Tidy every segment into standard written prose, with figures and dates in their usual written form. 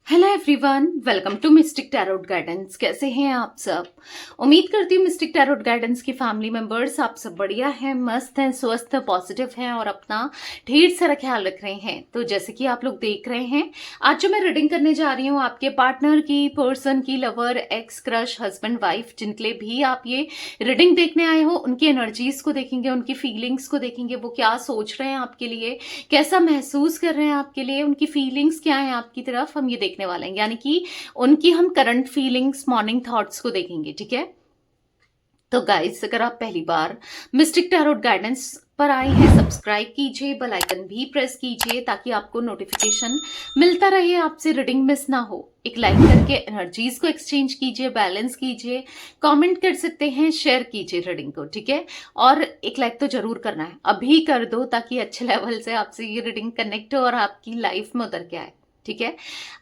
Hello everyone, welcome to mystic tarot guidance. कैसे हैं आप सब? उम्मीद करती हूँ मिस्टिक टैरोट गाइडेंस की फैमिली मेंबर्स आप सब बढ़िया हैं, मस्त हैं, स्वस्थ हैं, पॉजिटिव हैं और अपना ढेर सारा ख्याल रख रहे हैं। तो जैसे कि आप लोग देख रहे हैं, आज जो मैं रीडिंग करने जा रही हूँ आपके पार्टनर की, पर्सन की, lover, x, crush, husband, wife, जिनके लिए भी आप ये रीडिंग देखने आए हो, उनकी एनर्जीज को देखेंगे, उनकी फीलिंग्स को देखेंगे, वो क्या सोच रहे हैं आपके लिए, कैसा महसूस कर रहे हैं आपके लिए, उनकी फीलिंग्स क्या है आपकी तरफ, हम ये देखने वाले हैं। यानी कि उनकी हम करंट फीलिंग्स, मॉर्निंग थॉट्स को देखेंगे। ठीक है, तो गाइस अगर आप पहली बार मिस्टिक टैरोट गाइडेंस पर आए हैं, सब्सक्राइब कीजिए, बेल आइकन भी प्रेस कीजिए ताकि आपको नोटिफिकेशन मिलता रहे, आपसे रीडिंग मिस ना हो। एक लाइक करके एनर्जीज को एक्सचेंज कीजिए, बैलेंस कीजिए, कमेंट कर सकते हैं, शेयर कीजिए रीडिंग को। ठीक है, और एक लाइक तो जरूर करना है, अभी कर दो ताकि अच्छे लेवल से आपसे ये रीडिंग कनेक्ट हो और आपकी लाइफ में उतर के आए। ठीक है,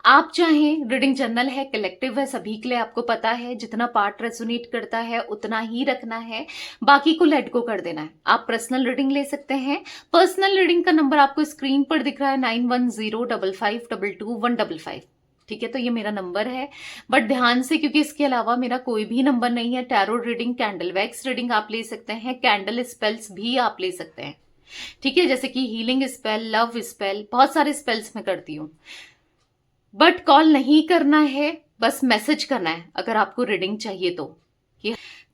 आप चाहें, रीडिंग जनरल है, कलेक्टिव है, सभी के लिए आपको पता है, जितना पार्ट रेजोनेट करता है उतना ही रखना है, बाकी को लेट गो कर देना है। आप पर्सनल रीडिंग ले सकते हैं। पर्सनल रीडिंग का नंबर आपको स्क्रीन पर दिख रहा है 9105522155। ठीक है, तो ये मेरा नंबर है, बट ध्यान से, क्योंकि इसके अलावा मेरा कोई भी नंबर नहीं है। Tarot reading, candle wax reading आप ले सकते हैं, कैंडल स्पेल्स भी आप ले सकते हैं। ठीक है, जैसे कि हीलिंग स्पेल, लव स्पेल, बहुत सारे स्पेल्स मैं करती हूँ, बट कॉल नहीं करना है, बस मैसेज करना है अगर आपको रीडिंग चाहिए तो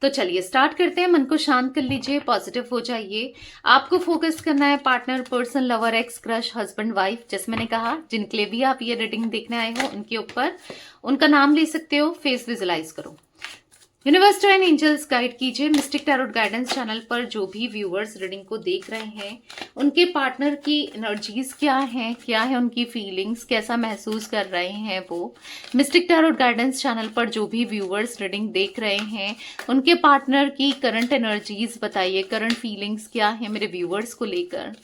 चलिए स्टार्ट करते हैं। मन को शांत कर लीजिए, पॉजिटिव हो जाइए। आपको फोकस करना है partner, person, lover, x, crush, husband, wife, जैसे मैंने कहा, जिनके लिए भी आप ये रीडिंग देखने आए हो, उनके ऊपर उनका नाम ले सकते हो, फेस विजुलाइज करो। यूनिवर्स एंड एंजल्स गाइड कीजिए। मिस्टिक टैरोट गाइडेंस चैनल पर जो भी व्यूअर्स रीडिंग को देख रहे हैं, उनके पार्टनर की एनर्जीज क्या है उनकी फीलिंग्स, कैसा महसूस कर रहे हैं वो। मिस्टिक टैरोट गाइडेंस चैनल पर जो भी व्यूअर्स रीडिंग देख रहे हैं, उनके पार्टनर की करंट एनर्जीज बताइए, करंट फीलिंग्स क्या है मेरे व्यूअर्स को लेकर,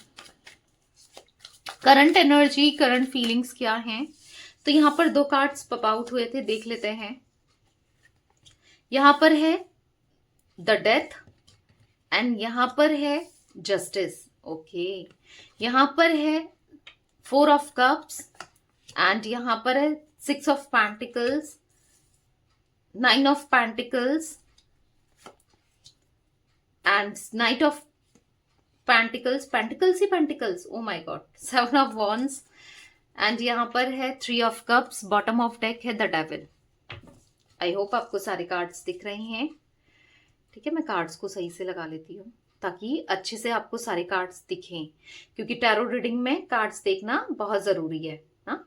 करंट एनर्जी, करंट फीलिंग्स क्या है। तो यहाँ पर दो कार्ड्स पॉप आउट हुए थे, देख लेते हैं। यहां पर है द डेथ एंड यहां पर है जस्टिस। ओके, यहां पर है 4 ऑफ कप्स एंड यहां पर है 6 of pentacles, 9 of pentacles and night of pentacles, pentacles he pentacles, oh my God, 7 of wands and यहां पर है 3 of cups. Bottom of deck है द डेविल। आई होप आपको सारे कार्ड्स दिख रहे हैं। ठीक है, मैं कार्ड्स को सही से लगा लेती हूँ ताकि अच्छे से आपको सारे कार्ड्स दिखें, क्योंकि टैरो रीडिंग में कार्ड्स देखना बहुत जरूरी है ना।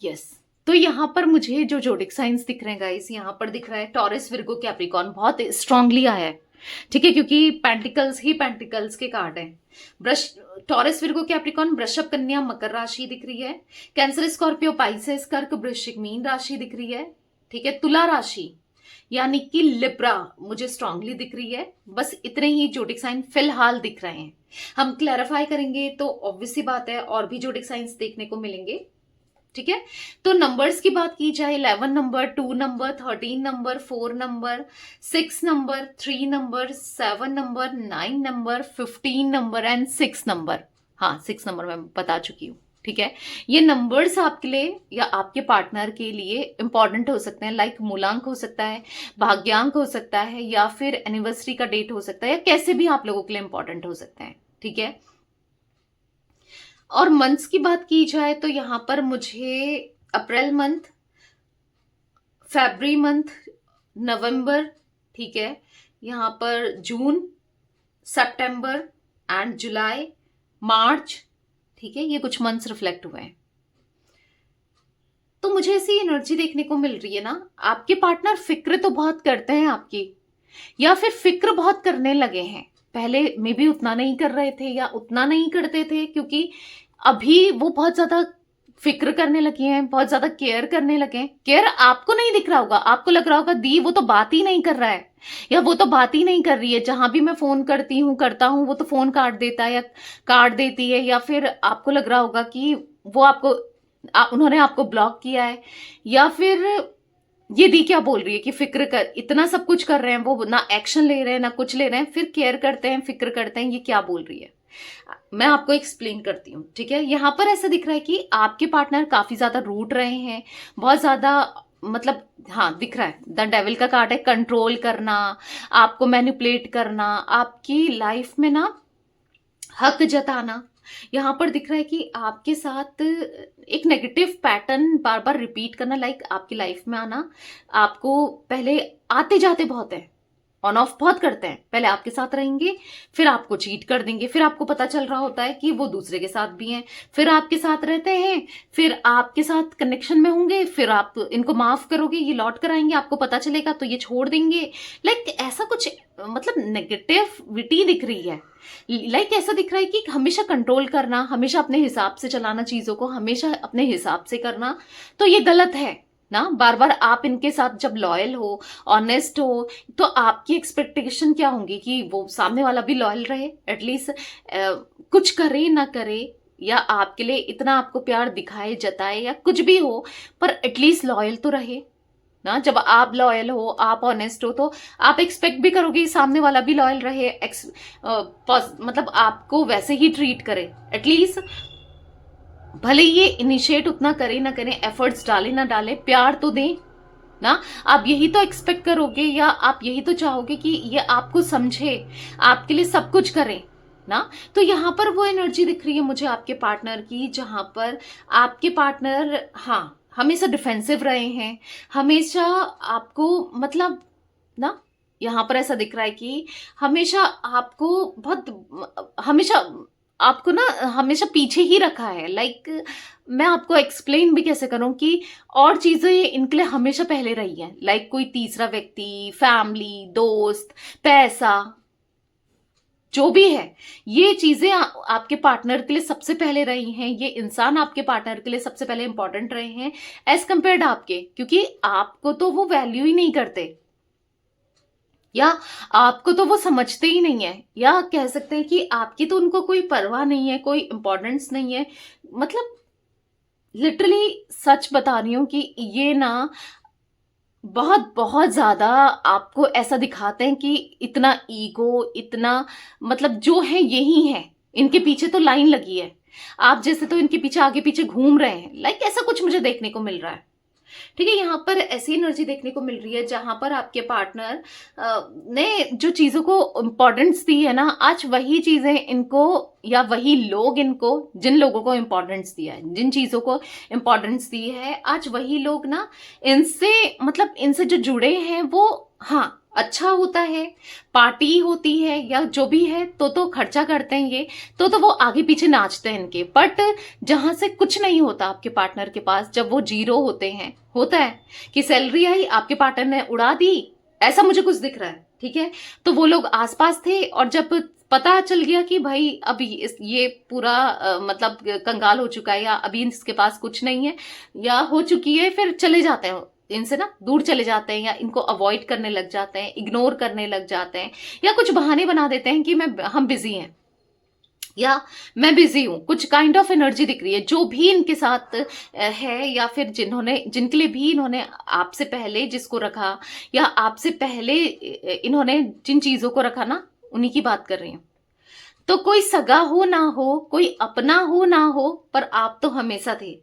यस, तो यहाँ पर मुझे जो जोडिक साइंस दिख रहे हैं गाइस, यहाँ पर दिख रहा है टॉरस, विर्गो, कैप्रिकॉर्न, बहुत स्ट्रांगली आया है। ठीक है, क्योंकि पेंटिकल्स ही पेंटिकल्स के कार्ड हैं। ब्रश, टॉरस, विर्गो, कैप्रिकॉर्न, वृषभ, कन्या, मकर राशि दिख रही है। कैंसर, स्कॉर्पियो, पाइसेस, कर्क, वृश्चिक, मीन राशि दिख रही है। ठीक है, तुला राशि यानी कि लिब्रा मुझे स्ट्रांगली दिख रही है। बस इतने ही जोडिक साइन फिलहाल दिख रहे हैं। हम क्लैरिफाई करेंगे तो ऑब्वियस सी बात है और भी जोडिक साइंस देखने को मिलेंगे। ठीक है, तो नंबर्स की बात की जाए, 11 number, 2 number, 13 number, 4 number, 6 number, 3 number, 7 number, 9 number, 15 number and 6 number. हाँ, 6 नंबर मैं बता चुकी हूँ। ठीक है, ये नंबर्स आपके लिए या आपके पार्टनर के लिए इंपॉर्टेंट हो सकते हैं। लाइक मूलांक हो सकता है, भाग्यांक हो सकता है, या फिर एनिवर्सरी का डेट हो सकता है, या कैसे भी आप लोगों के लिए इंपॉर्टेंट हो सकते हैं। ठीक है, और मंथ्स की बात की जाए तो यहां पर मुझे अप्रैल मंथ, फरवरी मंथ, नवंबर, ठीक है, यहां पर जून, सितंबर एंड जुलाई, मार्च, ठीक है, ये कुछ मंथ्स रिफ्लेक्ट हुए हैं। तो मुझे ऐसी एनर्जी देखने को मिल रही है ना, आपके पार्टनर फिक्र तो बहुत करते हैं आपकी, या फिर फिक्र बहुत करने लगे हैं। पहले मे भी उतना नहीं कर रहे थे या उतना नहीं करते थे, क्योंकि अभी वो बहुत ज्यादा फिक्र करने लगे हैं, बहुत ज्यादा केयर करने लगे हैं। केयर आपको नहीं दिख रहा होगा, आपको लग रहा होगा दी वो तो बात ही नहीं कर रहा है, या वो तो बात ही नहीं कर रही है, जहां भी मैं फोन करती हूँ, करता हूँ, वो तो फोन काट देता है या काट देती है, या फिर आपको लग रहा होगा कि वो आपको उन्होंने आपको ब्लॉक किया है, या फिर ये दी क्या बोल रही है कि फिक्र कर, इतना सब कुछ कर रहे हैं वो, ना एक्शन ले रहे हैं ना कुछ ले रहे हैं, फिर केयर करते हैं, फिक्र करते हैं, ये क्या बोल रही है। मैं आपको एक्सप्लेन करती हूँ, ठीक है। यहाँ पर ऐसा दिख रहा है कि आपके पार्टनर काफी ज्यादा रूठ रहे हैं, बहुत ज्यादा, मतलब हाँ दिख रहा है, द डेविल का कार्ड है, कंट्रोल करना, आपको मैनिपुलेट करना, आपकी लाइफ में ना हक जताना। यहाँ पर दिख रहा है कि आपके साथ एक नेगेटिव पैटर्न बार बार रिपीट करना, लाइक आपकी लाइफ में आना, आपको पहले आते जाते बहुत है, ऑन ऑफ बहुत करते हैं, पहले आपके साथ रहेंगे, फिर आपको चीट कर देंगे, फिर आपको पता चल रहा होता है कि वो दूसरे के साथ भी हैं, फिर आपके साथ रहते हैं, फिर आपके साथ कनेक्शन में होंगे, फिर आप इनको माफ करोगे, ये लौट कर आएंगे, आपको पता चलेगा तो ये छोड़ देंगे। लाइक ऐसा कुछ, मतलब नेगेटिविटी दिख रही है। लाइक ऐसा दिख रहा है कि हमेशा कंट्रोल करना, हमेशा अपने हिसाब से चलाना, चीजों को हमेशा अपने हिसाब से करना, तो ये गलत है ना। बार बार आप इनके साथ जब लॉयल हो, ऑनेस्ट हो, तो आपकी एक्सपेक्टेशन क्या होंगी कि वो सामने वाला भी लॉयल रहे, एटलीस्ट कुछ करे ना करे, या आपके लिए इतना आपको प्यार दिखाए, जताए, या कुछ भी हो, पर एटलीस्ट लॉयल तो रहे ना। जब आप लॉयल हो, आप ऑनेस्ट हो, तो आप एक्सपेक्ट भी करोगे सामने वाला भी लॉयल रहे, मतलब आपको वैसे ही ट्रीट करे, एटलीस्ट भले ये इनिशिएट उतना करे ना करे, एफर्ट्स डाले ना डाले, प्यार तो दें ना। आप यही तो एक्सपेक्ट करोगे, या आप यही तो चाहोगे कि ये आपको समझे, आपके लिए सब कुछ करे ना। तो यहाँ पर वो एनर्जी दिख रही है मुझे आपके पार्टनर की, जहां पर आपके पार्टनर हाँ हमेशा डिफेंसिव रहे हैं, हमेशा आपको, मतलब ना, यहाँ पर ऐसा दिख रहा है कि हमेशा आपको बहुत, हमेशा आपको ना हमेशा पीछे ही रखा है। लाइक मैं आपको एक्सप्लेन भी कैसे करूं कि और चीजें इनके लिए हमेशा पहले रही हैं, लाइक कोई तीसरा व्यक्ति, फैमिली, दोस्त, पैसा, जो भी है, ये चीजें आपके पार्टनर के लिए सबसे पहले रही हैं, ये इंसान आपके पार्टनर के लिए सबसे पहले इंपॉर्टेंट रहे हैं एज कंपेयर्ड आपके, क्योंकि आपको तो वो वैल्यू ही नहीं करते, या आपको तो वो समझते ही नहीं है, या कह सकते हैं कि आपकी तो उनको कोई परवाह नहीं है, कोई इंपॉर्टेंस नहीं है। मतलब लिटरली सच बता रही हूं कि ये ना बहुत बहुत ज्यादा आपको ऐसा दिखाते हैं कि इतना ईगो, इतना, मतलब जो है यही है, इनके पीछे तो लाइन लगी है, आप जैसे तो इनके पीछे आगे पीछे घूम रहे हैं। लाइक ऐसा कुछ मुझे देखने को मिल रहा है, ठीक है। यहाँ पर ऐसी एनर्जी देखने को मिल रही है जहां पर आपके पार्टनर ने जो चीजों को इम्पोर्टेंस दी है ना, आज वही चीजें इनको, या वही लोग इनको, जिन लोगों को इम्पोर्टेंस दिया है, जिन चीजों को इम्पोर्टेंस दी है, आज वही लोग ना इनसे, मतलब इनसे जो जुड़े हैं वो, हाँ अच्छा होता है, पार्टी होती है या जो भी है, तो खर्चा करते हैं ये, तो वो आगे पीछे नाचते हैं इनके। बट जहां से कुछ नहीं होता आपके पार्टनर के पास, जब वो जीरो होते हैं, होता है कि सैलरी आई, आपके पार्टनर ने उड़ा दी, ऐसा मुझे कुछ दिख रहा है, ठीक है। तो वो लोग आसपास थे, और जब पता चल गया कि भाई अभी ये पूरा मतलब कंगाल हो चुका है, या अभी इसके पास कुछ नहीं है, या हो चुकी है, फिर चले जाते हैं इनसे ना, दूर चले जाते हैं, या इनको अवॉइड करने लग जाते हैं, इग्नोर करने लग जाते हैं, या कुछ बहाने बना देते हैं कि हम बिजी हैं, या मैं बिजी हूं, कुछ काइंड ऑफ एनर्जी दिख रही है जो भी इनके साथ है, या फिर जिनके लिए भी इन्होंने आपसे पहले जिसको रखा, या आपसे पहले इन्होंने जिन चीजों को रखा ना, उन्हीं की बात कर रही हूं। तो कोई सगा हो ना हो, कोई अपना हो ना हो, पर आप तो हमेशा थे।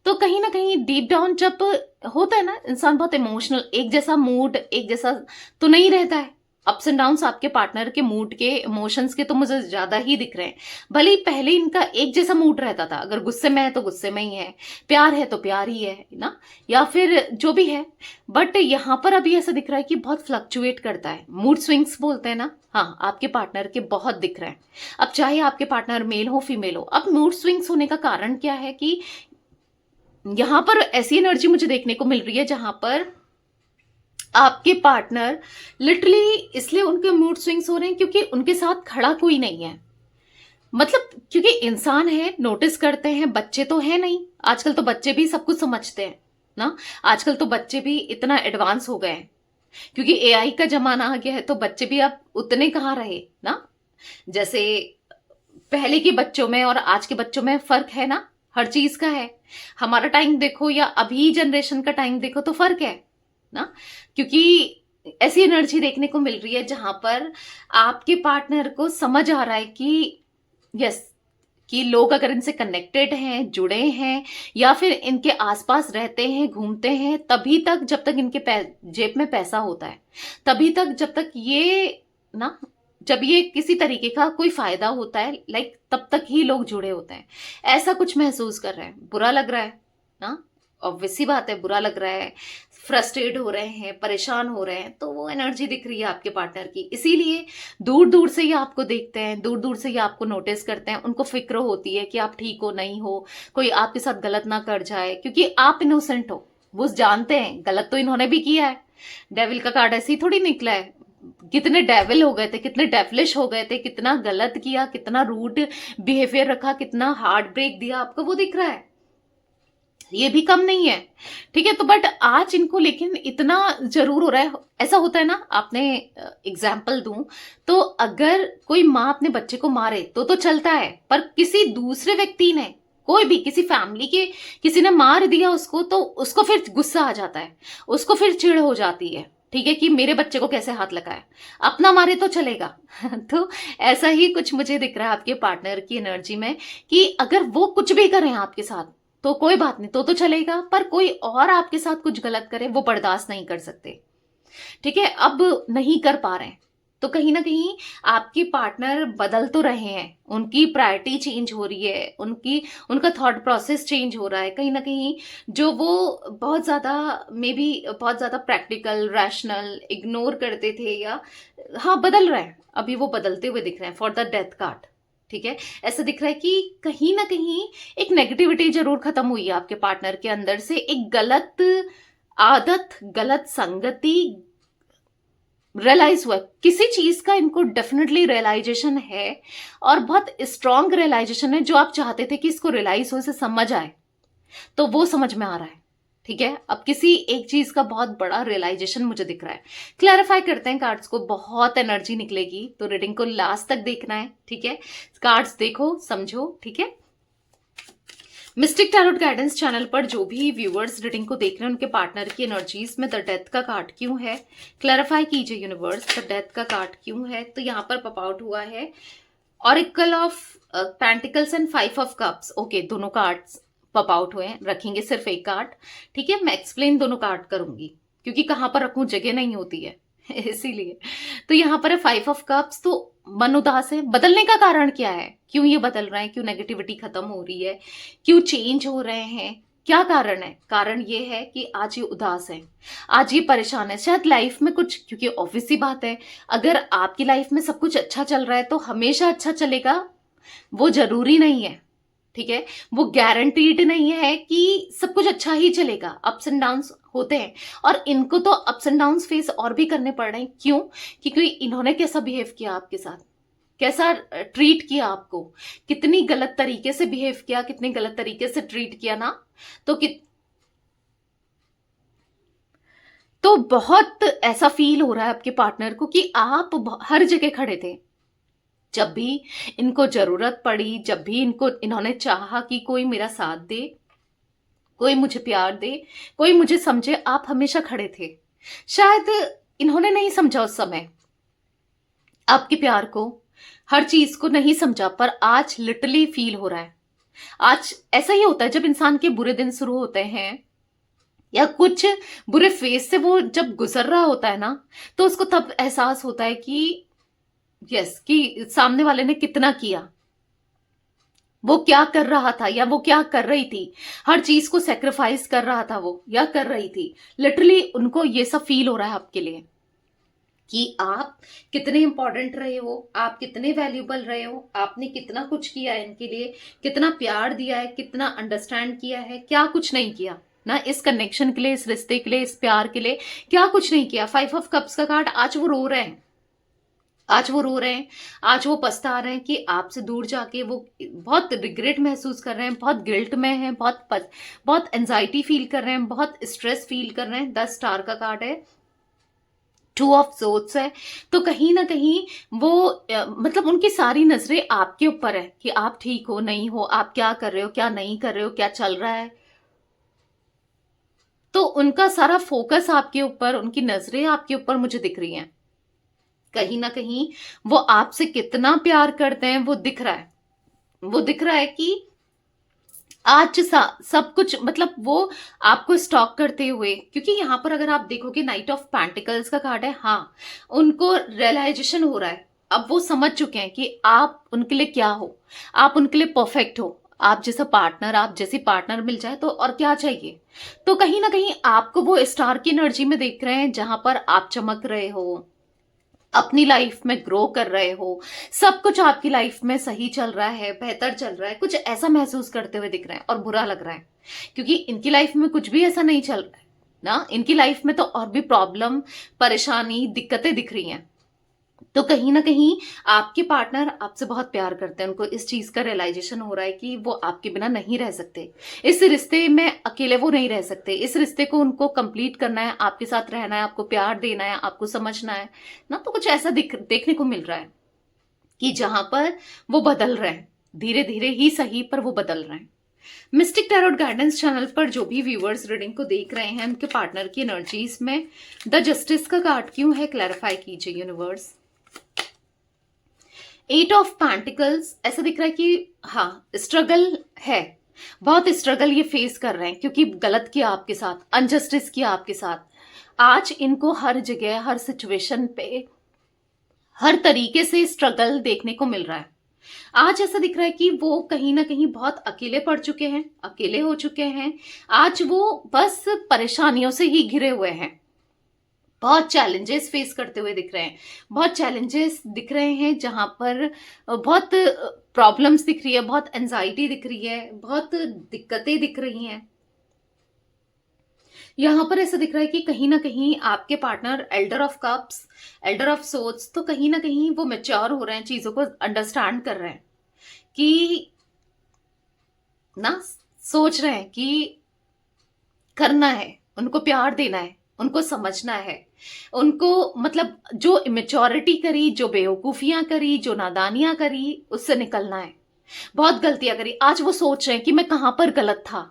तो कहीं ना कहीं डीप डाउन जब होता है ना, इंसान बहुत इमोशनल, एक जैसा मूड, एक जैसा तो नहीं रहता है। अप्स एंड डाउन्स आपके पार्टनर के मूड के, इमोशंस के तो मुझे ज्यादा ही दिख रहे हैं। भले ही पहले इनका एक जैसा मूड रहता था, अगर गुस्से में है तो गुस्से में ही है, प्यार है तो प्यार ही है ना, या फिर जो भी है। बट यहाँ पर अभी ऐसा दिख रहा है कि बहुत फ्लक्चुएट करता है, मूड स्विंग्स बोलते हैं ना, हाँ आपके पार्टनर के बहुत दिख रहे हैं। अब चाहे आपके पार्टनर मेल हो फीमेल हो, अब मूड स्विंग्स होने का कारण क्या है कि यहां पर ऐसी एनर्जी मुझे देखने को मिल रही है जहां पर आपके पार्टनर लिटरली, इसलिए उनके मूड स्विंग्स हो रहे हैं क्योंकि उनके साथ खड़ा कोई नहीं है। मतलब क्योंकि इंसान है, नोटिस करते हैं, बच्चे तो है नहीं, आजकल तो बच्चे भी सब कुछ समझते हैं ना, आजकल तो बच्चे भी इतना एडवांस हो गए हैं, क्योंकि एआई का जमाना आ गया है, तो बच्चे भी अब उतने कहाँ रहे ना। जैसे पहले के बच्चों में और आज के बच्चों में फर्क है ना, हर चीज का है। हमारा टाइम देखो या अभी जनरेशन का टाइम देखो तो फर्क है ना, क्योंकि ऐसी एनर्जी देखने को मिल रही है जहां पर आपके पार्टनर को समझ आ रहा है कि यस, कि लोग अगर इनसे कनेक्टेड हैं, जुड़े हैं या फिर इनके आसपास रहते हैं, घूमते हैं, तभी तक, जब तक इनके जेब में पैसा होता है, तभी तक, जब तक ये ना, जब ये किसी तरीके का कोई फायदा होता है, लाइक तब तक ही लोग जुड़े होते हैं। ऐसा कुछ महसूस कर रहे हैं, बुरा लग रहा है ना, ऑब्वियस सी बात है, बुरा लग रहा है, फ्रस्ट्रेट हो रहे हैं, परेशान हो रहे हैं, तो वो एनर्जी दिख रही है आपके पार्टनर की। इसीलिए दूर दूर से ये आपको देखते हैं, दूर दूर से ये आपको नोटिस करते हैं, उनको फिक्र होती है कि आप ठीक हो, नहीं हो, कोई आपके साथ गलत ना कर जाए, क्योंकि आप इनोसेंट हो। वो जानते हैं गलत तो इन्होंने भी किया है। डेविल का कार्ड ऐसे ही थोड़ी निकला है, कितने डेविल हो गए थे, कितने डेवलिश हो गए थे, कितना गलत किया, कितना रूड बिहेवियर रखा, कितना हार्ट ब्रेक दिया, आपको वो दिख रहा है, ये भी कम नहीं है। ठीक है, तो बट आज इनको लेकिन इतना जरूर हो रहा है। ऐसा होता है ना, आपने एग्जाम्पल दूं तो अगर कोई माँ अपने बच्चे को मारे तो चलता है, पर किसी दूसरे व्यक्ति ने, कोई भी किसी फैमिली के किसी ने मार दिया उसको, तो उसको फिर गुस्सा आ जाता है, उसको फिर चिढ़ हो जाती है। ठीक है, कि मेरे बच्चे को कैसे हाथ लगाया, अपना मारे तो चलेगा। तो ऐसा ही कुछ मुझे दिख रहा है आपके पार्टनर की एनर्जी में, कि अगर वो कुछ भी करें आपके साथ तो कोई बात नहीं, तो चलेगा, पर कोई और आपके साथ कुछ गलत करे वो बर्दाश्त नहीं कर सकते। ठीक है, अब नहीं कर पा रहे हैं, तो कहीं ना कहीं आपके पार्टनर बदल तो रहे हैं, उनकी प्रायोरिटी चेंज हो रही है, उनका थॉट प्रोसेस चेंज हो रहा है। कहीं ना कहीं जो वो बहुत ज्यादा, मे बी बहुत ज्यादा प्रैक्टिकल, रैशनल इग्नोर करते थे, या हाँ बदल रहे हैं, अभी वो बदलते हुए दिख रहे हैं फॉर द डेथ कार्ड। ठीक है, ऐसा दिख रहा है कि कहीं ना कहीं एक नेगेटिविटी जरूर खत्म हुई है आपके पार्टनर के अंदर से, एक गलत आदत, गलत संगति रियलाइज हुआ है। किसी चीज का इनको डेफिनेटली रियलाइजेशन है, और बहुत स्ट्रांग रियलाइजेशन है, जो आप चाहते थे कि इसको रियलाइज हो, इसे समझ आए, तो वो समझ में आ रहा है। ठीक है, अब किसी एक चीज का बहुत बड़ा रियलाइजेशन मुझे दिख रहा है। क्लैरिफाई करते हैं कार्ड्स को, बहुत एनर्जी निकलेगी, तो रीडिंग को लास्ट तक देखना है। ठीक है, कार्ड्स देखो, समझो। ठीक है, मिस्टिक टैरोट गाइडेंस चैनल पर जो भी व्यूअर्स रीडिंग को देख रहे हैं, उनके पार्टनर की एनर्जीज में द डेथ का कार्ड क्यों है, क्लैरिफाई कीजिए यूनिवर्स, द डेथ का कार्ड क्यों है। तो यहाँ पर पॉप आउट हुआ है oracle of pentacles and 5 of cups. Okay, दोनों कार्ड्स पॉप आउट हुए हैं, रखेंगे सिर्फ एक कार्ड। ठीक है, मैं एक्सप्लेन दोनों कार्ड करूंगी, क्योंकि कहां पर रखूं जगह नहीं होती है इसीलिए। तो यहाँ पर है 5 ऑफ कप्स, तो मन उदास है, बदलने का कारण क्या है, क्यों ये बदल रहे हैं, क्यों नेगेटिविटी खत्म हो रही है, क्यों चेंज हो रहे हैं, क्या कारण है। कारण ये है कि आज ये उदास है, आज ये परेशान है, शायद लाइफ में कुछ, क्योंकि ऑब्वियस सी बात है, अगर आपकी लाइफ में सब कुछ अच्छा चल रहा है तो हमेशा अच्छा चलेगा, वो जरूरी नहीं है। ठीक है, वो गारंटीड नहीं है कि सब कुछ अच्छा ही चलेगा, अप्स एंड डाउन्स होते हैं, और इनको तो अप्स एंड डाउन्स फेस और भी करने पड़ रहे हैं। क्यों? क्योंकि इन्होंने कैसा बिहेव किया आपके साथ, कैसा ट्रीट किया आपको, कितनी गलत तरीके से बिहेव किया, कितने गलत तरीके से ट्रीट किया ना, तो बहुत ऐसा फील हो रहा है आपके पार्टनर को कि आप हर जगह खड़े थे, जब भी इनको जरूरत पड़ी, जब भी इन्होंने चाहा कि कोई मेरा साथ दे, कोई मुझे प्यार दे, कोई मुझे समझे, आप हमेशा खड़े थे। शायद इन्होंने नहीं समझा उस समय आपके प्यार को, हर चीज को नहीं समझा, पर आज लिटरली फील हो रहा है। आज ऐसा ही होता है, जब इंसान के बुरे दिन शुरू होते हैं या कुछ बुरे फेज से वो जब गुजर रहा होता है ना, तो उसको तब एहसास होता है कि यस, कि सामने वाले ने कितना किया, वो क्या कर रहा था या वो क्या कर रही थी, हर चीज को सेक्रीफाइस कर रहा था वो या कर रही थी। लिटरली उनको ये सब फील हो रहा है आपके लिए, कि आप कितने इंपॉर्टेंट रहे हो, आप कितने वैल्यूबल रहे हो, आपने कितना कुछ किया है इनके लिए, कितना प्यार दिया है, कितना अंडरस्टैंड किया है, क्या कुछ नहीं किया ना, इस कनेक्शन के लिए, इस रिश्ते के लिए, इस प्यार के लिए क्या कुछ नहीं किया। 5 ऑफ कप्स का कार्ड, आज वो रो रहे हैं, आज वो रो रहे हैं, आज वो पछता रहे हैं कि आपसे दूर जाके वो बहुत रिग्रेट महसूस कर रहे हैं, बहुत गिल्ट में हैं, बहुत एंजाइटी फील कर रहे हैं, बहुत स्ट्रेस फील कर रहे हैं। 10 स्टार का कार्ड है, 2 ऑफ सोर्ड्स है, तो कहीं ना कहीं वो मतलब उनकी सारी नजरें आपके ऊपर है कि आप ठीक हो, नहीं हो, आप क्या कर रहे हो, क्या नहीं कर रहे हो, क्या चल रहा है। तो उनका सारा फोकस आपके ऊपर, उनकी नजरें आपके ऊपर मुझे दिख रही हैं। कहीं ना कहीं वो आपसे कितना प्यार करते हैं वो दिख रहा है, वो दिख रहा है कि आज सब कुछ मतलब वो आपको स्टॉक करते हुए, क्योंकि यहाँ पर अगर आप देखोगे नाइट ऑफ पेंटिकल्स का कार्ड है, हाँ उनको रियलाइजेशन हो रहा है। अब वो समझ चुके हैं कि आप उनके लिए क्या हो, आप उनके लिए परफेक्ट हो। आप जैसा पार्टनर, आप जैसी पार्टनर मिल जाए तो और क्या चाहिए। तो कहीं ना कहीं आपको वो स्टार की एनर्जी में देख रहे हैं, जहां पर आप चमक रहे हो, अपनी लाइफ में ग्रो कर रहे हो, सब कुछ आपकी लाइफ में सही चल रहा है, बेहतर चल रहा है, कुछ ऐसा महसूस करते हुए दिख रहे हैं। और बुरा लग रहा है क्योंकि इनकी लाइफ में कुछ भी ऐसा नहीं चल रहा है ना, इनकी लाइफ में तो और भी प्रॉब्लम, परेशानी, दिक्कतें दिख रही हैं। तो कहीं ना कहीं आपके पार्टनर आपसे बहुत प्यार करते हैं, उनको इस चीज का रियलाइजेशन हो रहा है कि वो आपके बिना नहीं रह सकते, इस रिश्ते में अकेले वो नहीं रह सकते, इस रिश्ते को उनको कंप्लीट करना है, आपके साथ रहना है, आपको प्यार देना है, आपको समझना है ना। तो कुछ ऐसा देखने को मिल रहा है कि जहां पर वो बदल रहे हैं, धीरे धीरे ही सही पर वो बदल रहे हैं। मिस्टिक टैरोट गाइडेंस चैनल पर जो भी व्यूअर्स रीडिंग को देख रहे हैं, उनके पार्टनर की एनर्जीज में द जस्टिस का कार्ड क्यों है, क्लैरिफाई कीजिए यूनिवर्स। 8 ऑफ पेंटिकल्स, ऐसा दिख रहा है कि हाँ स्ट्रगल है, बहुत स्ट्रगल ये फेस कर रहे हैं क्योंकि गलत किया आपके साथ, अनजस्टिस किया आपके साथ। आज इनको हर जगह, हर सिचुएशन पे, हर तरीके से स्ट्रगल देखने को मिल रहा है। आज ऐसा दिख रहा है कि वो कहीं ना कहीं बहुत अकेले पड़ चुके हैं, अकेले हो चुके हैं। आज वो बस परेशानियों से ही घिरे हुए हैं, बहुत चैलेंजेस फेस करते हुए दिख रहे हैं, बहुत चैलेंजेस दिख रहे हैं, जहां पर बहुत प्रॉब्लम्स दिख रही है, बहुत एंजाइटी दिख रही है, बहुत दिक्कतें दिख रही हैं। यहां पर ऐसा दिख रहा है कि कहीं ना कहीं आपके partner Elder of cups, Elder of swords, तो कहीं ना कहीं वो मैच्योर हो रहे हैं, चीजों को अंडरस्टैंड कर रहे हैं कि ना, सोच रहे हैं कि करना है, उनको प्यार देना है, उनको समझना है, उनको मतलब जो इमेच्योरिटी करी, जो बेवकूफियां करी, जो नादानियां करी, उससे निकलना है। बहुत गलतियां करी, आज वो सोच रहे हैं कि मैं कहां पर गलत था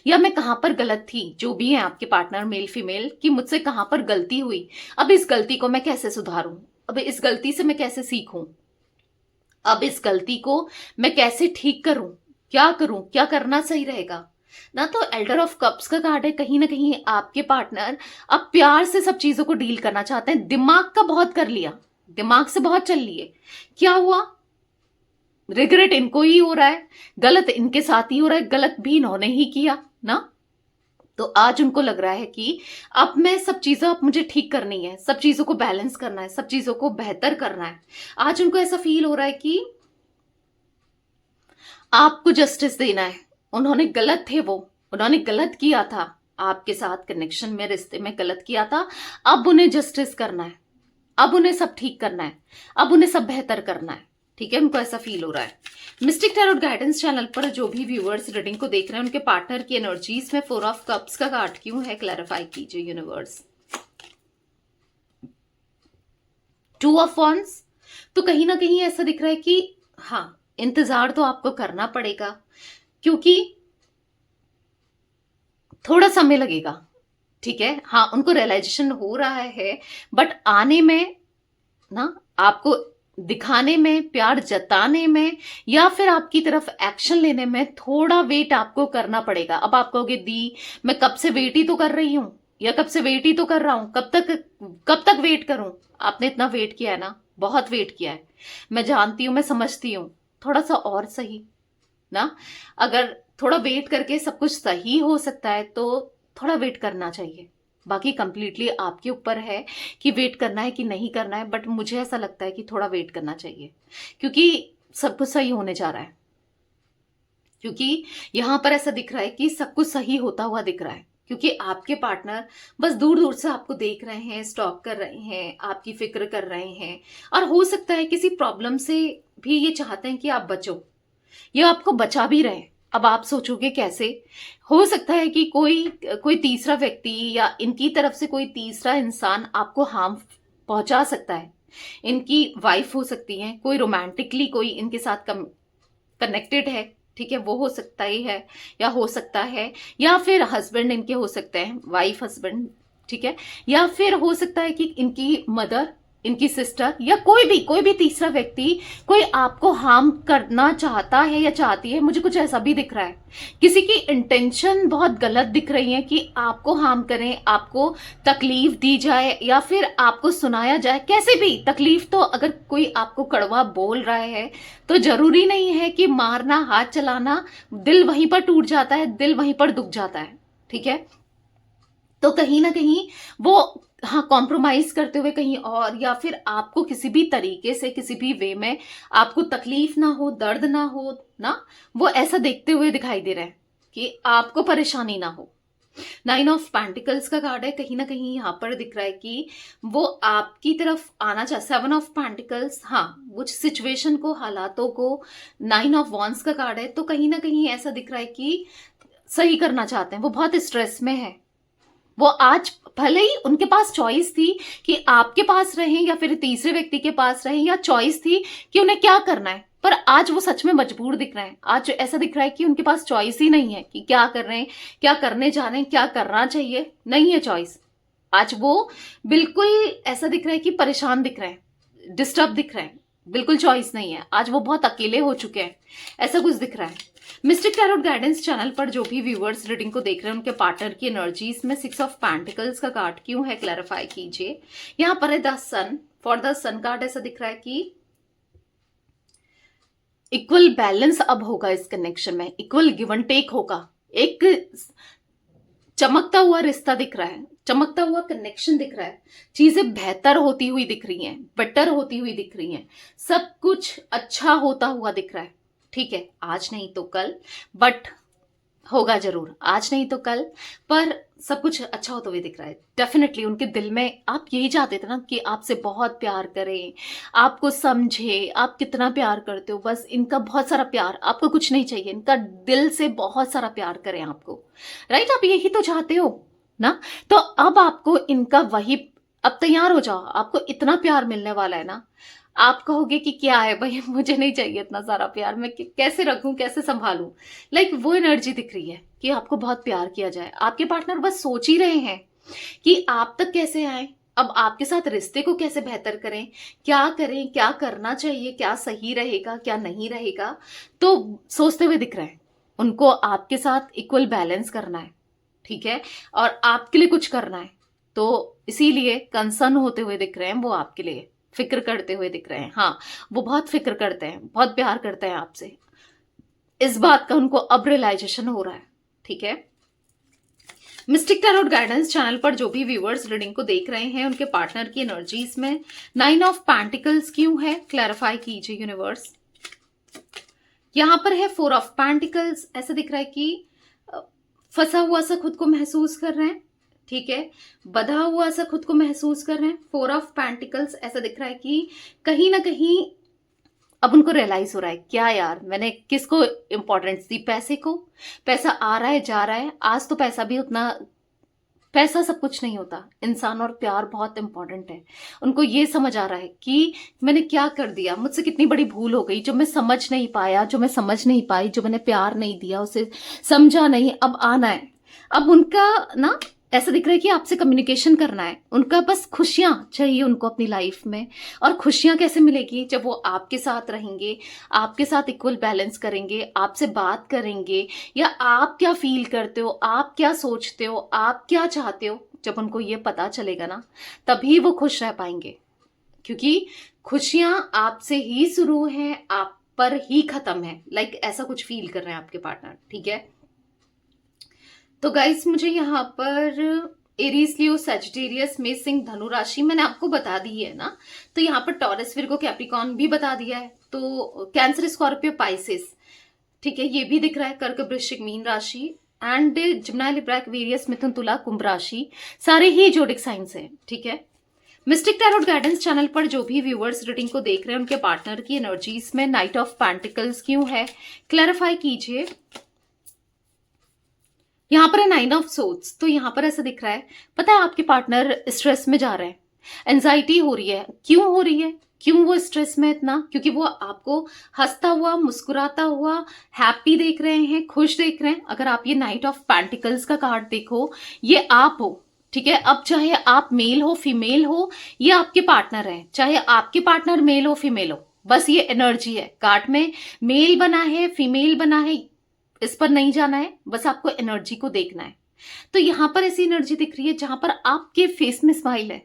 या मैं कहां पर गलत थी, जो भी है आपके पार्टनर मेल फीमेल, कि मुझसे कहां पर गलती हुई, अब इस गलती को मैं कैसे सुधारूं, अब इस गलती से मैं कैसे सीखूं, अब इस गलती को मैं कैसे ठीक करूं, क्या करूं, क्या करना सही रहेगा ना। तो एल्डर ऑफ कप्स का कार्ड है, कहीं ना कहीं आपके पार्टनर अब प्यार से सब चीजों को डील करना चाहते हैं। दिमाग का बहुत कर लिया, दिमाग से बहुत चल लिए, क्या हुआ, रिग्रेट इनको ही हो रहा है, गलत इनके साथ ही हो रहा है, गलत भी इन्होंने ही किया ना। तो आज उनको लग रहा है कि अब मैं सब चीजों, अब मुझे ठीक करनी है, सब चीजों को बैलेंस करना है, सब चीजों को बेहतर करना है। आज उनको ऐसा फील हो रहा है कि आपको जस्टिस देना है, उन्होंने गलत थे, वो उन्होंने गलत किया था आपके साथ, कनेक्शन में, रिश्ते में गलत किया था, अब उन्हें जस्टिस करना है, अब उन्हें सब ठीक करना है, अब उन्हें सब बेहतर करना है। ठीक है, उनको ऐसा फील हो रहा है। मिस्टिक टैरोट गाइडेंस चैनल पर जो भी व्यूअर्स रीडिंग को देख रहे हैं, उनके पार्टनर की एनर्जीज में 4 ऑफ कप्स का कार्ड क्यों है, क्लैरिफाई कीजिए यूनिवर्स। 2 ऑफ वॉन्ड्स, तो कहीं ना कहीं ऐसा दिख रहा है कि हाँ इंतजार तो आपको करना पड़ेगा, क्योंकि थोड़ा समय लगेगा। ठीक है, हाँ उनको रियलाइजेशन हो रहा है, बट आने में ना, आपको दिखाने में, प्यार जताने में, या फिर आपकी तरफ एक्शन लेने में थोड़ा वेट आपको करना पड़ेगा। अब आप कहोगे दी मैं कब से वेट ही तो कर रही हूं, या कब से वेट ही तो कर रहा हूं, कब तक वेट करूं। आपने इतना वेट किया है ना, बहुत वेट किया है, मैं जानती हूं, मैं समझती हूं, थोड़ा सा और सही ना। अगर थोड़ा वेट करके सब कुछ सही हो सकता है तो थोड़ा वेट करना चाहिए। बाकी कंप्लीटली आपके ऊपर है कि वेट करना है कि नहीं करना है, बट मुझे ऐसा लगता है कि थोड़ा वेट करना चाहिए, क्योंकि सब कुछ सही होने जा रहा है। क्योंकि यहां पर ऐसा दिख रहा है कि सब कुछ सही होता हुआ दिख रहा है, क्योंकि आपके पार्टनर बस दूर दूर से आपको देख रहे हैं, स्टॉक कर रहे हैं, आपकी फिक्र कर रहे हैं, और हो सकता है किसी प्रॉब्लम से भी ये चाहते हैं कि आप बचो, ये आपको बचा भी रहे। अब आप सोचोगे कैसे, हो सकता है कि कोई कोई तीसरा व्यक्ति या इनकी तरफ से कोई तीसरा इंसान आपको हार्म पहुंचा सकता है। इनकी वाइफ हो सकती है, कोई रोमांटिकली कोई इनके साथ कनेक्टेड है, ठीक है, वो हो सकता ही है, या हो सकता है, या फिर हस्बैंड इनके हो सकते हैं, वाइफ हस्बैंड, ठीक है, या फिर हो सकता है कि इनकी मदर इनकी सिस्टर या कोई भी तीसरा व्यक्ति कोई आपको हार्म करना चाहता है या चाहती है। मुझे कुछ ऐसा भी दिख रहा है, किसी की इंटेंशन बहुत गलत दिख रही है कि आपको हार्म करें, आपको तकलीफ दी जाए या फिर आपको सुनाया जाए, कैसे भी तकलीफ। तो अगर कोई आपको कड़वा बोल रहा है तो जरूरी नहीं है कि मारना, हाथ चलाना, दिल वहीं पर टूट जाता है, दिल वहीं पर दुख जाता है, ठीक है। तो कहीं ना कहीं वो, हाँ, कॉम्प्रोमाइज करते हुए कहीं और, या फिर आपको किसी भी तरीके से, किसी भी वे में आपको तकलीफ ना हो, दर्द ना हो ना, वो ऐसा देखते हुए दिखाई दे रहा है कि आपको परेशानी ना हो। 9 ऑफ पेंटिकल्स का कार्ड है, कहीं ना कहीं यहाँ पर दिख रहा है कि वो आपकी तरफ आना चाहे। 7 ऑफ पेंटिकल्स, हाँ, वो सिचुएशन को, हालातों को। 9 ऑफ वॉन्ड्स का कार्ड है, तो कहीं ना कहीं ऐसा दिख रहा है कि सही करना चाहते हैं, वो बहुत स्ट्रेस में है। वो आज भले ही उनके पास चॉइस थी कि आपके पास रहें या फिर तीसरे व्यक्ति के पास रहें, या चॉइस थी कि उन्हें क्या करना है, पर आज वो सच में मजबूर दिख रहे हैं। आज ऐसा दिख रहा है कि उनके पास चॉइस ही नहीं है कि क्या कर रहे हैं, क्या करने जा रहे हैं, क्या करना चाहिए, नहीं है चॉइस। आज वो बिल्कुल ऐसा दिख रहा है कि परेशान दिख रहे हैं, डिस्टर्ब दिख रहे हैं, बिल्कुल चॉइस नहीं है। आज वो बहुत अकेले हो चुके हैं, ऐसा कुछ दिख रहा है। मिस्टिक टैरोट गाइडेंस चैनल पर जो भी व्यूअर्स रीडिंग को देख रहे हैं, उनके पार्टनर की एनर्जीज में 6 ऑफ पेंटिकल्स का कार्ड क्यों है, क्लैरिफाई कीजिए। यहां पर है the sun. For the sun card ऐसा दिख रहा है कि इक्वल बैलेंस अब होगा इस कनेक्शन में, इक्वल गिव एंड टेक होगा। एक चमकता हुआ रिश्ता दिख रहा है, चमकता हुआ कनेक्शन दिख रहा है, चीजें बेहतर होती हुई दिख रही हैं, बेटर होती हुई दिख रही हैं, सब कुछ अच्छा होता हुआ दिख रहा है, ठीक है। आज नहीं तो कल, बट होगा जरूर, आज नहीं तो कल, पर सब कुछ अच्छा होता हुआ दिख रहा है। डेफिनेटली उनके दिल में आप यही चाहते थे ना कि आपसे बहुत प्यार करें, आपको समझे, आप कितना प्यार करते हो, बस इनका बहुत सारा प्यार, आपको कुछ नहीं चाहिए, इनका दिल से बहुत सारा प्यार करें आपको, राइट। आप यही तो चाहते हो ना। तो अब आपको इनका वही, अब तैयार हो जाओ, आपको इतना प्यार मिलने वाला है ना। आप कहोगे कि क्या है भाई, मुझे नहीं चाहिए इतना सारा प्यार, मैं कैसे रखूं, कैसे संभालूं। लाइक वो एनर्जी दिख रही है कि आपको बहुत प्यार किया जाए। आपके पार्टनर बस सोच ही रहे हैं कि आप तक कैसे आए, अब आपके साथ रिश्ते को कैसे बेहतर करें, क्या करना चाहिए, क्या सही रहेगा, क्या नहीं रहेगा। तो सोचते हुए दिख रहे हैं उनको आपके साथ इक्वल बैलेंस करना है, ठीक है, और आपके लिए कुछ करना है। तो इसीलिए कंसर्न होते हुए दिख रहे हैं, वो आपके लिए फिक्र करते हुए दिख रहे हैं। हाँ, वो बहुत फिक्र करते हैं, बहुत प्यार करते हैं आपसे, इस बात का उनको अब रियलाइजेशन हो रहा है, ठीक है। मिस्टिक टैरोट गाइडेंस चैनल पर जो भी व्यूअर्स रीडिंग को देख रहे हैं, उनके पार्टनर की एनर्जीज में 9 ऑफ पेंटिकल्स क्यों है, क्लैरिफाई कीजिए यूनिवर्स। यहां पर है 4 ऑफ पेंटिकल्स। ऐसा दिख रहा है कि फंसा हुआ सा खुद को महसूस कर रहे हैं, ठीक है, बधा हुआ सा खुद को महसूस कर रहे हैं। 4 ऑफ पेंटिकल्स ऐसा दिख रहा है कि कहीं ना कहीं अब उनको रियलाइज हो रहा है, क्या यार मैंने किसको इंपॉर्टेंस दी, पैसे को। पैसा आ रहा है, जा रहा है, आज तो पैसा भी उतना, पैसा सब कुछ नहीं होता, इंसान और प्यार बहुत इंपॉर्टेंट है। उनको ये समझ आ रहा है कि मैंने क्या कर दिया, मुझसे कितनी बड़ी भूल हो गई, जो मैं समझ नहीं पाया, जो मैं समझ नहीं पाई, जो मैंने प्यार नहीं दिया, उसे समझा नहीं, अब आना है। अब उनका ना ऐसा दिख रहा है कि आपसे कम्युनिकेशन करना है, उनका बस खुशियां चाहिए उनको अपनी लाइफ में। और खुशियां कैसे मिलेगी, जब वो आपके साथ रहेंगे, आपके साथ इक्वल बैलेंस करेंगे, आपसे बात करेंगे, या आप क्या फील करते हो, आप क्या सोचते हो, आप क्या चाहते हो, जब उनको ये पता चलेगा ना, तभी वो खुश रह पाएंगे। क्योंकि खुशियां आपसे ही शुरू हैं, आप पर ही खत्म है। लाइक ऐसा कुछ फील कर रहे हैं आपके पार्टनर, ठीक है। तो गाइस, मुझे यहाँ पर एरीज, लियो, सजिटेरियस, मेष, सिंह, धनु राशि मैंने आपको बता दी है ना। तो यहाँ पर टॉरस, विर्गो, कैप्रिकॉर्न भी बता दिया है। तो कैंसर, स्कॉर्पियो, पाइसेस, ठीक है, ये भी दिख रहा है। कर्क, वृश्चिक, मीन राशि, एंड जिम्नाई, लिब्रा, एक्वेरियस, मिथुन, तुला, कुंभ राशि, सारे ही जोडिक साइंस है, ठीक है। मिस्टिक टैरोट गाइडेंस चैनल पर जो भी व्यूअर्स रीडिंग को देख रहे हैं, उनके पार्टनर की एनर्जीज में नाइट ऑफ पेंटिकल्स क्यों है, क्लैरिफाई कीजिए। यहाँ पर है 9 ऑफ सोर्ड्स। तो यहाँ पर ऐसा दिख रहा है, पता है आपके पार्टनर स्ट्रेस में जा रहे हैं, एंजाइटी हो रही है। क्यों हो रही है, क्यों वो स्ट्रेस में इतना, क्योंकि वो आपको हंसता हुआ, मुस्कुराता हुआ, हैप्पी देख रहे हैं, खुश देख रहे हैं। अगर आप ये नाइट ऑफ पेंटिकल्स का कार्ड देखो, ये आप हो, ठीक है, अब चाहे आप मेल हो फीमेल हो या आपके पार्टनर है, चाहे आपके पार्टनर मेल हो फीमेल हो, बस ये एनर्जी है कार्ड में। मेल बना है फीमेल बना है, इस पर नहीं जाना है, बस आपको एनर्जी को देखना है। तो यहां पर ऐसी एनर्जी दिख रही है जहां पर आपके फेस में स्माइल है।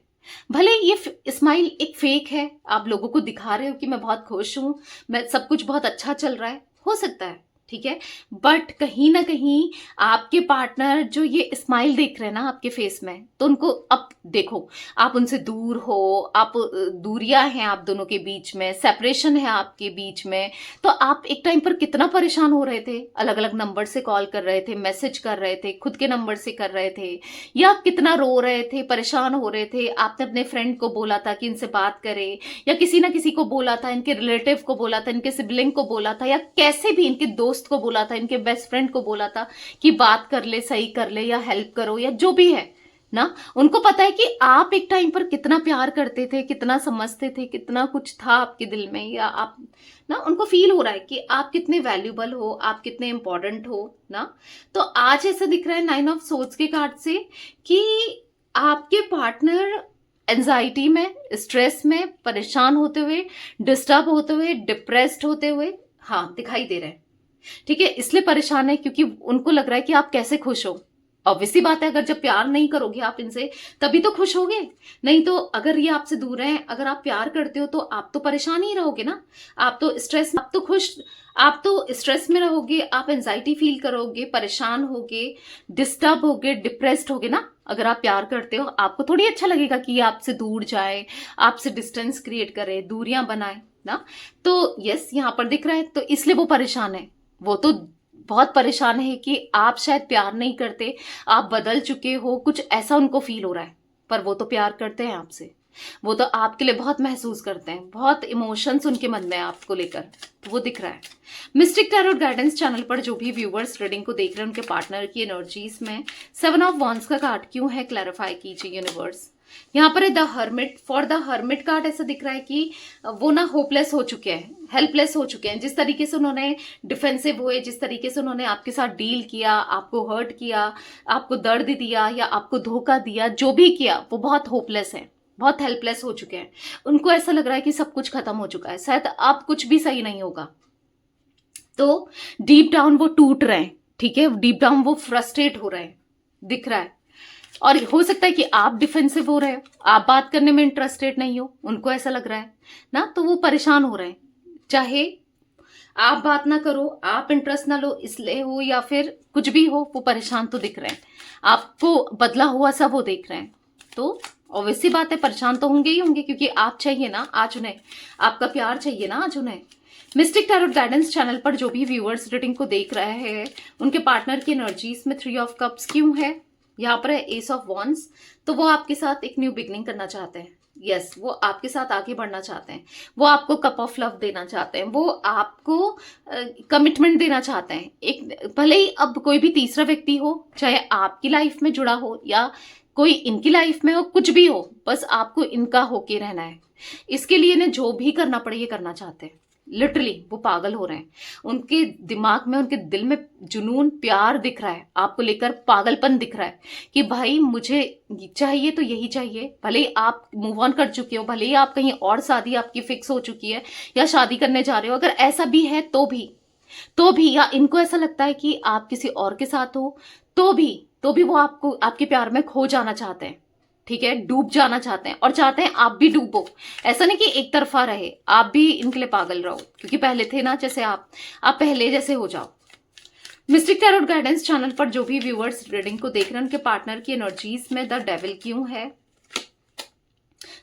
भले ये स्माइल एक फेक है, आप लोगों को दिखा रहे हो कि मैं बहुत खुश हूं, मैं सब कुछ बहुत अच्छा चल रहा है, हो सकता है, ठीक है। बट कहीं ना कहीं आपके पार्टनर जो ये स्माइल देख रहे हैं ना आपके फेस में, तो उनको अब देखो, आप उनसे दूर हो, आप दूरियां हैं आप दोनों के बीच में, सेपरेशन है आपके बीच में। तो आप एक टाइम पर कितना परेशान हो रहे थे, अलग अलग नंबर से कॉल कर रहे थे, मैसेज कर रहे थे, खुद के नंबर से कर रहे थे, या कितना रो रहे थे, परेशान हो रहे थे। आपने अपने फ्रेंड को बोला था कि इनसे बात करे, या किसी ना किसी को बोला था, इनके रिलेटिव को बोला था, इनके सिबलिंग को बोला था, या कैसे भी इनके दोस्त को बोला था, इनके बेस्ट फ्रेंड को बोला था कि बात कर ले, सही कर ले, या हेल्प करो, या जो भी है ना। उनको पता है कि आप एक टाइम पर कितना प्यार करते थे, कितना समझते थे, कितना कुछ था आपके दिल में, या आप ना, उनको फील हो रहा है कि आप कितने वैल्यूबल हो, आप कितने इंपॉर्टेंट हो ना। तो आज ऐसा दिख रहा है 9 ऑफ सोर्ड्स के कार्ड से कि आपके पार्टनर एंजाइटी में, स्ट्रेस में, परेशान होते हुए, डिस्टर्ब होते हुए, डिप्रेस्ड होते हुए, हाँ दिखाई दे रहे हैं, ठीक है। इसलिए परेशान है क्योंकि उनको लग रहा है कि आप कैसे खुश हो। ऑब्वियसली बात है, अगर जब प्यार नहीं करोगे आप इनसे तभी तो खुश होगे, नहीं तो अगर ये आपसे दूर हैं, अगर आप प्यार करते हो तो आप तो परेशान ही रहोगे ना। आप तो स्ट्रेस, आप तो खुश, आप तो स्ट्रेस में रहोगे, आप एंजाइटी फील करोगे, परेशान होगे, डिस्टर्ब होगे, डिप्रेस्ड होगे ना। अगर आप प्यार करते हो आपको थोड़ी अच्छा लगेगा कि ये आपसे दूर जाए, आपसे डिस्टेंस क्रिएट करे, दूरियां बनाए ना। तो यस, यहाँ पर दिख रहा है, तो इसलिए वो परेशान है। वो तो बहुत परेशान है कि आप शायद प्यार नहीं करते, आप बदल चुके हो, कुछ ऐसा उनको फील हो रहा है। पर वो तो प्यार करते हैं आपसे, वो तो आपके लिए बहुत महसूस करते हैं, बहुत इमोशंस उनके मन में आपको लेकर, तो वो दिख रहा है। मिस्टिक टैरोट गाइडेंस चैनल पर जो भी व्यूवर्स रीडिंग को देख रहे हैं, उनके पार्टनर की एनर्जीज में 7 ऑफ वॉन्ड्स का कार्ड क्यों है, क्लैरिफाई कीजिए यूनिवर्स। यहाँ पर है the hermit. For the hermit card ऐसा दिख रहा है कि वो ना होपलेस हो चुके हैं, हेल्पलेस हो चुके हैं। जिस तरीके से उन्होंने डिफेंसिव हुए, जिस तरीके से उन्होंने आपके साथ डील किया, आपको हर्ट किया, आपको दर्द दिया, या आपको धोखा दिया, जो भी किया, वो बहुत होपलेस है, बहुत हेल्पलेस हो चुके हैं। उनको ऐसा लग रहा है कि सब कुछ खत्म हो चुका है, शायद अब कुछ भी सही नहीं होगा। तो डीप डाउन वो टूट रहे हैं, ठीक है, डीप डाउन वो फ्रस्ट्रेट हो रहे हैं, दिख रहा है। और हो सकता है कि आप डिफेंसिव हो रहे हो, आप बात करने में इंटरेस्टेड नहीं हो, उनको ऐसा लग रहा है ना, तो वो परेशान हो रहे हैं। चाहे आप बात ना करो, आप इंटरेस्ट ना लो इसलिए हो, या फिर कुछ भी हो, वो परेशान तो दिख रहे हैं। आपको बदला हुआ सब वो देख रहे हैं, तो ऑब्वियसली बात है परेशान तो होंगे ही होंगे, क्योंकि आप चाहिए ना आज उन्हें, आपका प्यार चाहिए ना आज उन्हें। मिस्टिक टैरोट गाइडेंस चैनल पर जो भी व्यूअर्स रीडिंग को देख रहे हैं, उनके पार्टनर की एनर्जीज में 3 ऑफ कप्स क्यों है, यहाँ पर है एस ऑफ वॉन्ड्स। तो वो आपके साथ एक न्यू बिगनिंग करना चाहते हैं, यस वो आपके साथ आगे बढ़ना चाहते हैं, वो आपको कप ऑफ लव देना चाहते हैं, वो आपको कमिटमेंट देना चाहते हैं। एक भले ही अब कोई भी तीसरा व्यक्ति हो, चाहे आपकी लाइफ में जुड़ा हो या कोई इनकी लाइफ में हो, कुछ भी हो, बस आपको इनका होके रहना है। इसके लिए इन्हें जो भी करना पड़े ये करना चाहते हैं। लिटरली वो पागल हो रहे हैं, उनके दिमाग में, उनके दिल में जुनून, प्यार दिख रहा है आपको लेकर, पागलपन दिख रहा है कि भाई मुझे चाहिए तो यही चाहिए। भले ही आप मूव ऑन कर चुके हो, भले ही आप कहीं और शादी आपकी फिक्स हो चुकी है या शादी करने जा रहे हो, अगर ऐसा भी है तो भी या इनको ऐसा लगता है कि आप किसी और के साथ हो, तो भी वो आपको, आपके प्यार में खो जाना चाहते हैं, ठीक है, डूब जाना चाहते हैं, और चाहते हैं आप भी डूबो। ऐसा नहीं कि एक तरफा रहे, आप भी इनके लिए पागल रहो, क्योंकि पहले थे ना जैसे आप पहले जैसे हो जाओ। मिस्टिक टैरोट गाइडेंस चैनल पर जो भी व्यूअर्स रीडिंग को देख रहे हैं, उनके पार्टनर की एनर्जीज में द डेविल क्यों है,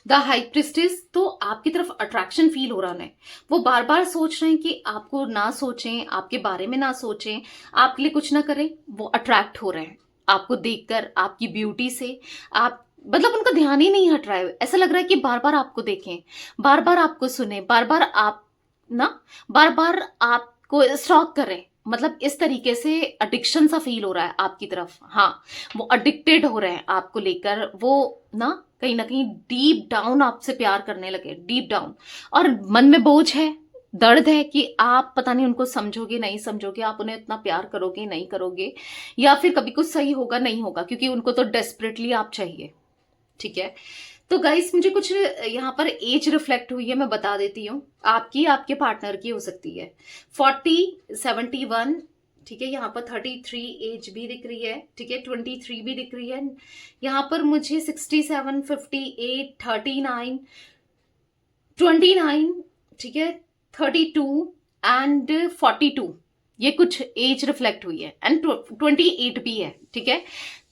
द हाई प्रिस्टेस। तो आपकी तरफ अट्रैक्शन फील हो रहा है, वो बार बार सोच रहे हैं कि आपको ना सोचें, आपके बारे में ना सोचें, आपके लिए कुछ ना करें, वो अट्रैक्ट हो रहे हैं आपको देखकर, आपकी ब्यूटी से। आप मतलब उनका ध्यान ही नहीं हट रहा है, ऐसा लग रहा है कि बार बार आपको देखें, बार बार आपको सुने, बार बार आपको स्टॉक करें। मतलब इस तरीके से एडिक्शन सा फील हो रहा है आपकी तरफ, हाँ वो एडिक्टेड हो रहे हैं आपको लेकर, वो ना कहीं डीप डाउन आपसे प्यार करने लगे, डीप डाउन। और मन में बोझ है, दर्द है कि आप पता नहीं उनको समझोगे नहीं समझोगे, आप उन्हें इतना प्यार करोगे नहीं करोगे, या फिर कभी कुछ सही होगा नहीं होगा, क्योंकि उनको तो डेस्परेटली आप चाहिए। ठीक है, तो गाइस मुझे कुछ यहाँ पर एज रिफ्लेक्ट हुई है, मैं बता देती हूँ। आपकी, आपके पार्टनर की हो सकती है 40, 71। ठीक है, यहाँ पर 33 एज भी दिख रही है। ठीक है, 23 भी दिख रही है। यहाँ पर मुझे 67, 58, 39, 29, ठीक है, 32 एंड 42, ये कुछ एज रिफ्लेक्ट हुई है, एंड 28 भी है। ठीक है,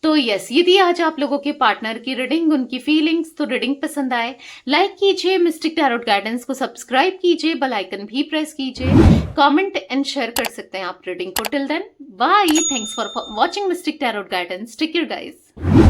तो यस, ये थी आज आप लोगों के पार्टनर की रीडिंग, उनकी फीलिंग्स। तो रीडिंग पसंद आए लाइक कीजिए, मिस्टिक टैरोट गाइडेंस को सब्सक्राइब कीजिए, बेल आइकन भी प्रेस कीजिए, कमेंट एंड शेयर कर सकते हैं आप रीडिंग को। Till then bye, thanks for watching mystic tarot guidance, take care guys.